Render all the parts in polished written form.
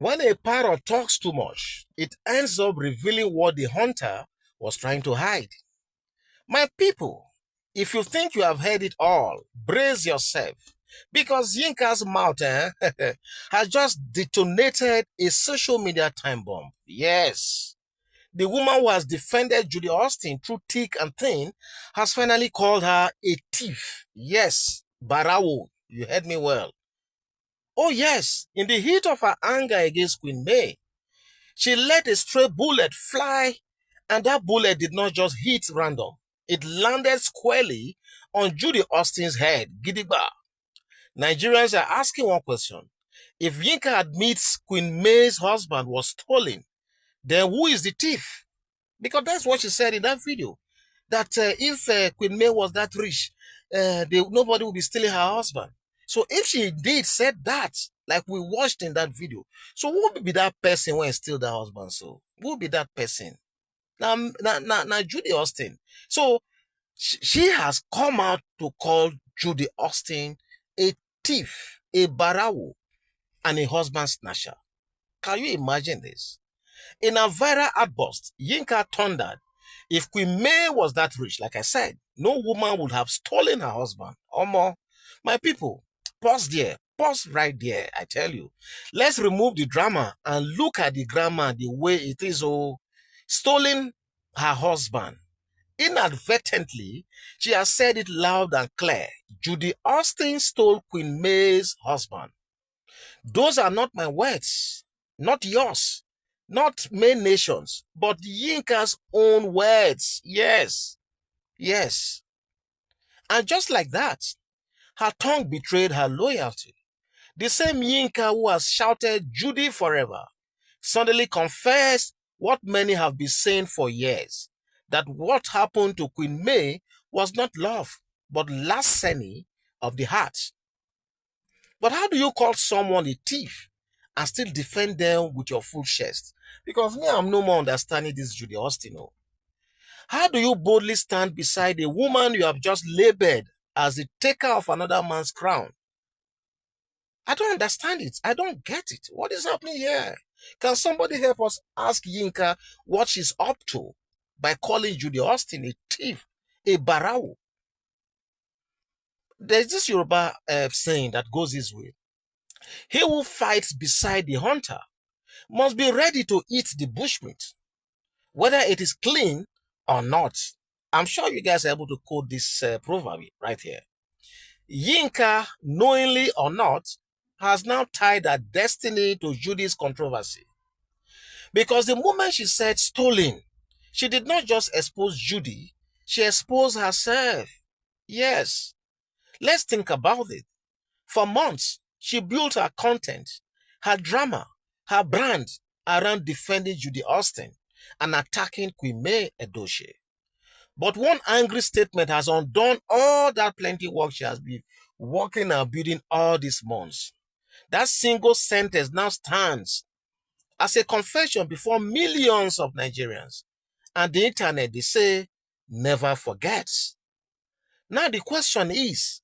When a parrot talks too much, it ends up revealing what the hunter was trying to hide. My people, if you think you have heard it all, brace yourself, because Yinka's mouth has just detonated a social media time bomb. Yes, the woman who has defended JudyAustin through thick and thin has finally called her a thief. Yes, Barawo, you heard me well. Oh yes, in the heat of her anger against Queen May, she let a stray bullet fly, and that bullet did not just hit random. It landed squarely on JudyAustin's head. Gidigba. Nigerians are asking one question. If Yinka admits Queen May's husband was stolen, then who is the thief? Because that's what she said in that video. That if Queen May was that rich, nobody would be stealing her husband. So if she did said that, like we watched in that video, so who would be that person when steal that husband? So who would be that person? Now JudyAustin. So she has come out to call JudyAustin a thief, a barawo, and a husband snatcher. Can you imagine this? In a viral outburst, Yinka thundered, if Queen May was that rich, like I said, no woman would have stolen her husband. Or more. My people, pause there. Pause right there, I tell you. Let's remove the drama and look at the grammar the way it is. Oh, stolen her husband. Inadvertently, she has said it loud and clear. JudyAustin stole Queen May's husband. Those are not my words, not yours, not MayNation's, but Yinka's own words. Yes, yes. And just like that, her tongue betrayed her loyalty. The same Yinka who has shouted Judy forever suddenly confessed what many have been saying for years, that what happened to Queen May was not love, but larceny of the heart. But how do you call someone a thief and still defend them with your full chest? Because me, I'm no more understanding this JudyAustin. Oh. How do you boldly stand beside a woman you have just labeled as the taker of another man's crown? I don't understand it. I don't get it. What is happening here? Can somebody help us ask Yinka what she's up to by calling JudyAustin a thief, a barawo? There's this Yoruba saying that goes this way. He who fights beside the hunter must be ready to eat the bushmeat, whether it is clean or not. I'm sure you guys are able to quote this proverb right here. Yinka, knowingly or not, has now tied her destiny to Judy's controversy. Because the moment she said stolen, she did not just expose Judy, she exposed herself. Yes, let's think about it. For months, she built her content, her drama, her brand around defending JudyAustin and attacking Queen MayEdochie. But one angry statement has undone all that plenty work she has been working and building all these months. That single sentence now stands as a confession before millions of Nigerians. And the internet, they say, never forgets. Now the question is,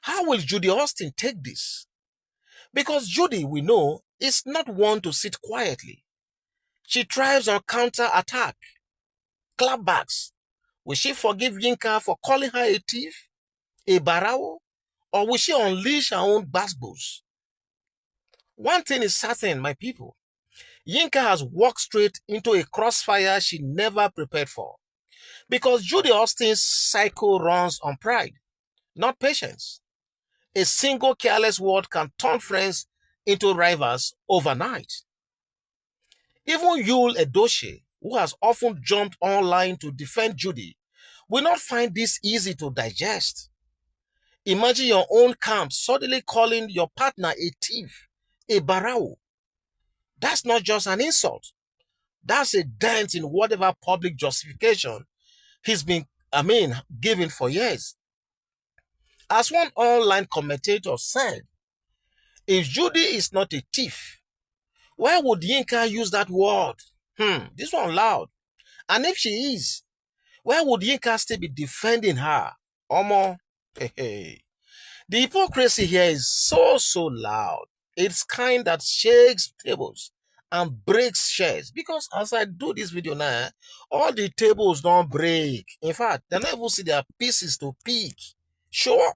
how will JudyAustin take this? Because Judy, we know, is not one to sit quietly. She thrives on counter-attack, clapbacks. Will she forgive Yinka for calling her a thief, a barawo, or will she unleash her own basbos? One thing is certain, my people. Yinka has walked straight into a crossfire she never prepared for. Because JudyAustin's cycle runs on pride, not patience. A single careless word can turn friends into rivals overnight. Even Yul Edochie, who has often jumped online to defend Judy, will not find this easy to digest. Imagine your own camp suddenly calling your partner a thief, a barawo. That's not just an insult. That's a dent in whatever public justification he's been, given for years. As one online commentator said, if Judy is not a thief, why would Yinka use that word? This one loud. And if she is, why would Yinka still be defending her? Omo, hey. The hypocrisy here is so loud. It's kind that shakes tables and breaks chairs. Because as I do this video now, all the tables don't break. In fact, they don't even see their pieces to pick. Sure.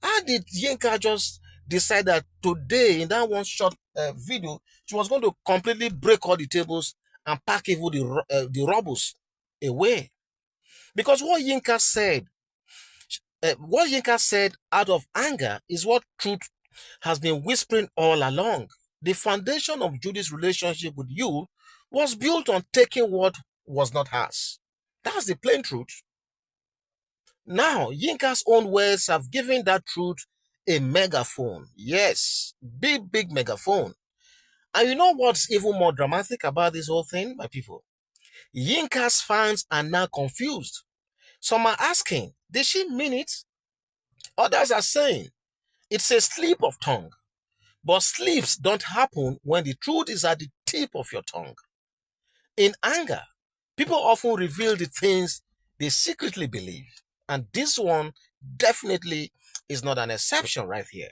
How did Yinka just decide that today, in that one short video, she was going to completely break all the tables and pack even the rubbles away? Because what Yinka said out of anger is what truth has been whispering all along. The foundation of Judy's relationship with Yul was built on taking what was not hers. That's the plain truth. Now, Yinka's own words have given that truth a megaphone. Yes, big megaphone. And you know what's even more dramatic about this whole thing, my people? Yinka's fans are now confused. Some are asking, did she mean it? Others are saying, it's a slip of tongue. But slips don't happen when the truth is at the tip of your tongue. In anger, people often reveal the things they secretly believe. And this one definitely is not an exception right here.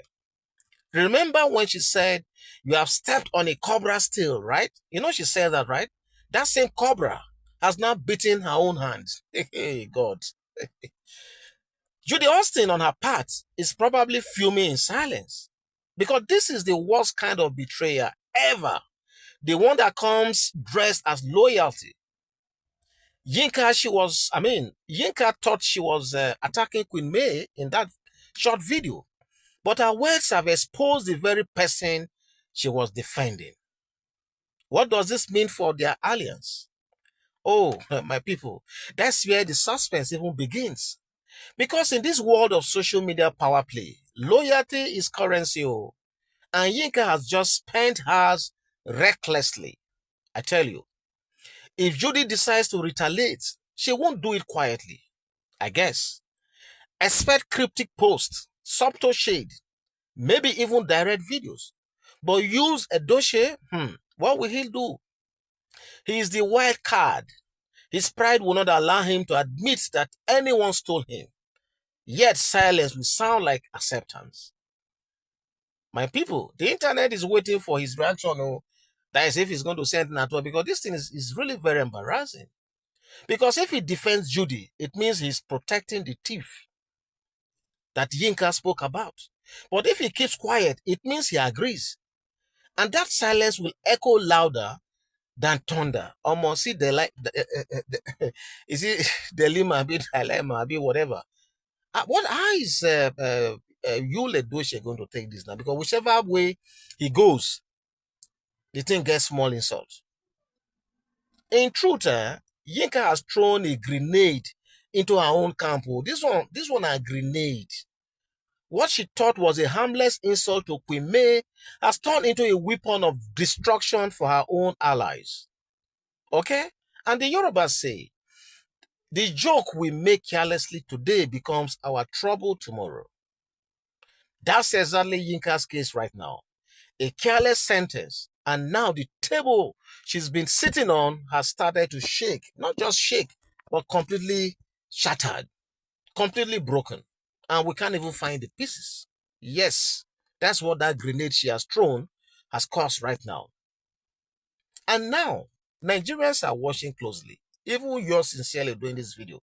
Remember when she said, you have stepped on a cobra's tail, right? You know she said that, right? That same cobra has now bitten her own hands. Hey, God. JudyAustin, on her part, is probably fuming in silence. Because this is the worst kind of betrayal ever. The one that comes dressed as loyalty. Yinka thought she was attacking Queen May in that short video. But her words have exposed the very person she was defending. What does this mean for their alliance? Oh, my people, that's where the suspense even begins. Because in this world of social media power play, loyalty is currency, and Yinka has just spent hers recklessly. I tell you, if Judy decides to retaliate, she won't do it quietly, I guess. Expect cryptic posts, subtle shade, maybe even direct videos. But Yul Edochie, what will he do? He is the wild card. His pride will not allow him to admit that anyone stole him. Yet silence will sound like acceptance. My people, the internet is waiting for his reaction. That is if he's going to say anything at all, because this thing is really very embarrassing. Because if he defends Judy, it means he's protecting the thief that Yinka spoke about. But if he keeps quiet, it means he agrees. And that silence will echo louder than thunder. Almost see the like, is it the lima, be dilemma, be whatever. How is Yul Edochie going to take this now? Because whichever way he goes, the thing gets small insult. In truth, Yinka has thrown a grenade into her own camp. This one a grenade. What she thought was a harmless insult to Queen May has turned into a weapon of destruction for her own allies. Okay? And the Yorubas say, the joke we make carelessly today becomes our trouble tomorrow. That's exactly Yinka's case right now. A careless sentence, and now the table she's been sitting on has started to shake. Not just shake, but completely shattered, completely broken. And we can't even find the pieces. Yes, that's what that grenade she has thrown has caused right now. And now, Nigerians are watching closely. Even yours sincerely doing this video.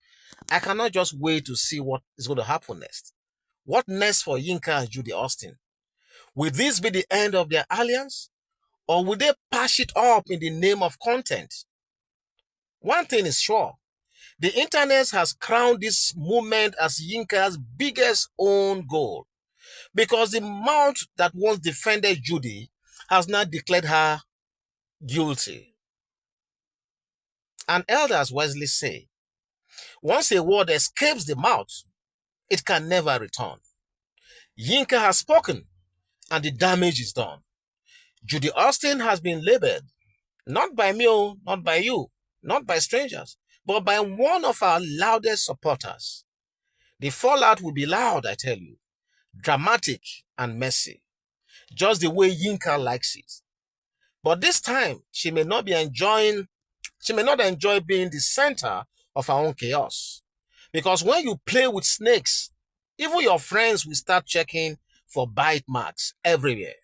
I cannot just wait to see what is going to happen next. What next for Yinka and JudyAustin? Will this be the end of their alliance? Or will they patch it up in the name of content? One thing is sure. The internet has crowned this movement as Yinka's biggest own goal. Because the mouth that once defended Judy has now declared her guilty. And elders wisely say, once a word escapes the mouth, it can never return. Yinka has spoken, and the damage is done. JudyAustin has been labeled, not by me, not by you, not by strangers, but by one of our loudest supporters. The fallout will be loud, I tell you, dramatic and messy, just the way Yinka likes it. But this time, she may not enjoy being the center of her own chaos. Because when you play with snakes, even your friends will start checking for bite marks everywhere.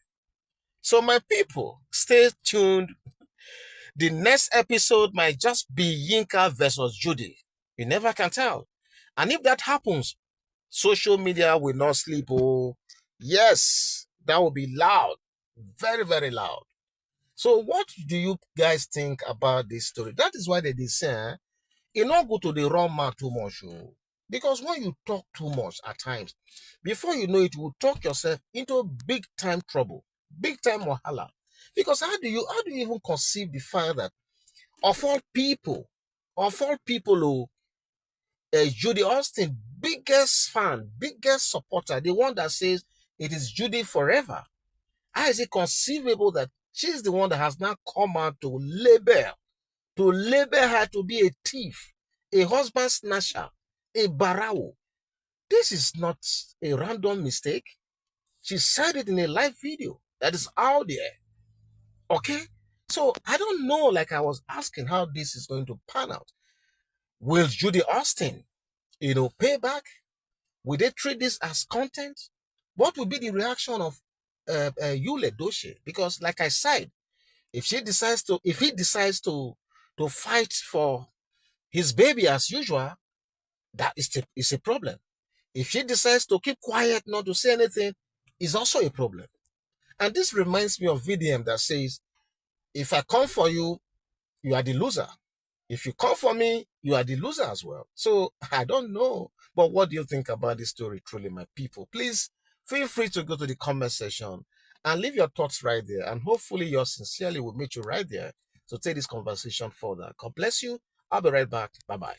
So my people, stay tuned. The next episode might just be Yinka versus Judy. You never can tell. And if that happens, social media will not sleep. Oh, yes, that will be loud. Very, very loud. So what do you guys think about this story? That is why they say, you not go to the wrong man too much. Oh. Because when you talk too much at times, before you know it, you will talk yourself into big time trouble, big time wahala. Because how do you even conceive the fact that of all people, oh, Judy Austin, biggest fan, biggest supporter, the one that says it is Judy forever. How is it conceivable that she's the one that has now come out to label her to be a thief, a husband snatcher, a barao? This is not a random mistake. She said it in a live video that is out there. Okay? So I don't know, like I was asking how this is going to pan out. Will Judy Austin, pay back? Will they treat this as content? What will be the reaction of Yul Edochie? Because, like I said, if he decides to fight for his baby as usual, that is a problem. If she decides to keep quiet, not to say anything, is also a problem. And this reminds me of VDM that says, if I come for you, you are the loser. If you come for me, you are the loser as well. So I don't know. But what do you think about this story, truly, my people? Please feel free to go to the comment section and leave your thoughts right there. And hopefully yours sincerely will meet you right there to take this conversation further. God bless you. I'll be right back. Bye-bye.